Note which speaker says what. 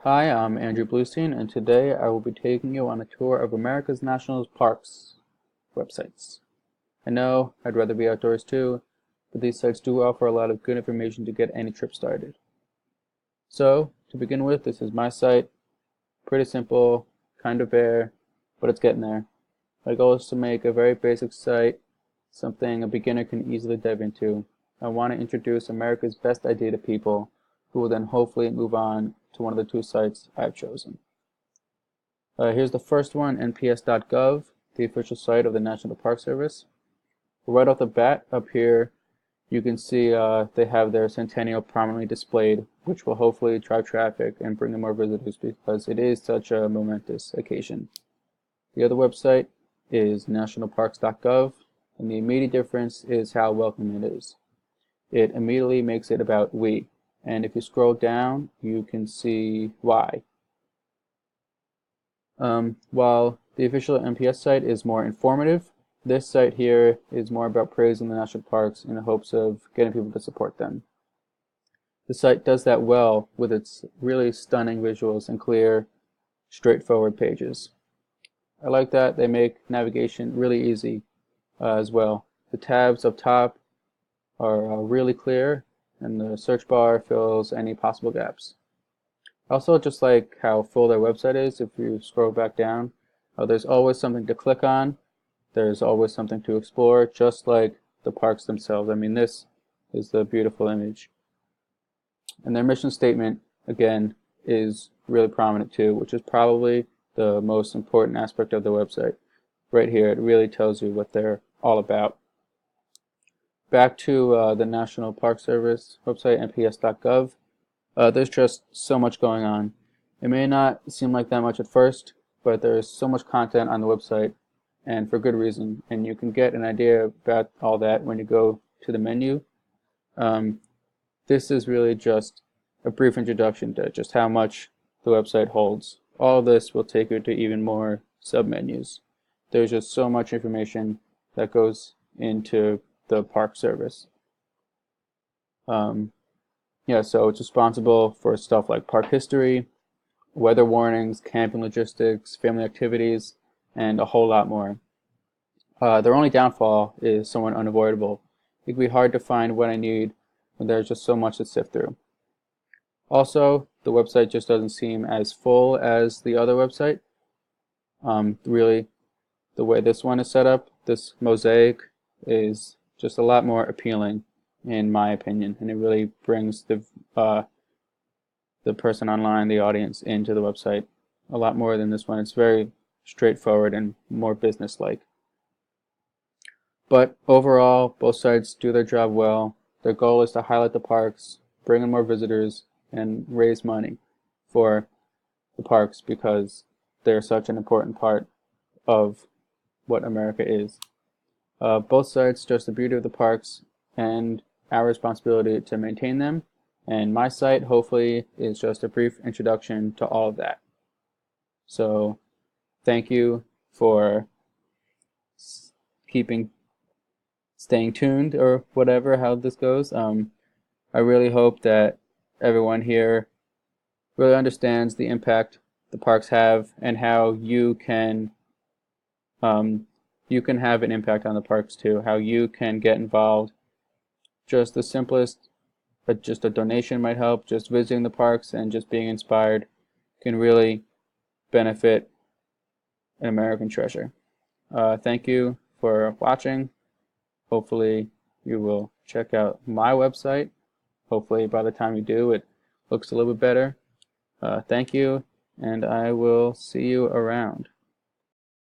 Speaker 1: Hi, I'm Andrew Bluestein, and today I will be taking you on a tour of America's national parks websites. I know I'd rather be outdoors too, but these sites do offer a lot of good information to get any trip started. So, to begin with, this is my site. Pretty simple, kind of bare, but it's getting there. My goal is to make a very basic site, something a beginner can easily dive into. I want to introduce America's best idea to people, who will then hopefully move on to one of the two sites I've chosen. Here's the first one, nps.gov, the official site of the National Park Service. Right off the bat, up here, you can see they have their centennial prominently displayed, which will hopefully drive traffic and bring in more visitors because it is such a momentous occasion. The other website is nationalparks.gov, and the immediate difference is how welcoming it is. It immediately makes it about we. And if you scroll down, you can see why. While the official NPS site is more informative, this site here is more about praising the national parks in the hopes of getting people to support them. The site does that well with its really stunning visuals and clear, straightforward pages. I like that they make navigation really easy as well. The tabs up top are really clear, and the search bar fills any possible gaps. I also just like how full their website is. If you scroll back down, there's always something to click on. There's always something to explore, just like the parks themselves. I mean, this is the beautiful image. And their mission statement, again, is really prominent too, which is probably the most important aspect of the website. Right here, it really tells you what they're all about. Back to the National Park Service website, nps.gov. There's just so much going on. It may not seem like that much at first, but there's so much content on the website, and for good reason. And you can get an idea about all that when you go to the menu. This is really just a brief introduction to just how much the website holds. All of this will take you to even more submenus. There's just so much information that goes into the park service. So it's responsible for stuff like park history, weather warnings, camping logistics, family activities, and a whole lot more. Their only downfall is somewhat unavoidable. It can be hard to find what I need when there's just so much to sift through. Also, the website just doesn't seem as full as the other website. Really, the way this one is set up, this mosaic, is just a lot more appealing in my opinion, and it really brings the person online, the audience, into the website a lot more than this one. It's very straightforward and more business-like. But overall, both sites do their job well. Their goal is to highlight the parks, bring in more visitors, and raise money for the parks because they're such an important part of what America is. Both sites stress the beauty of the parks and our responsibility to maintain them, and my site hopefully is just a brief introduction to all of that. So thank you for staying tuned, or whatever, how this goes. I really hope that everyone here really understands the impact the parks have and how you can have an impact on the parks too, how you can get involved. Just the simplest, but just a donation might help. Just visiting the parks and just being inspired can really benefit an American treasure. Thank you for watching. Hopefully you will check out my website. Hopefully by the time you do, it looks a little bit better. Thank you, and I will see you around.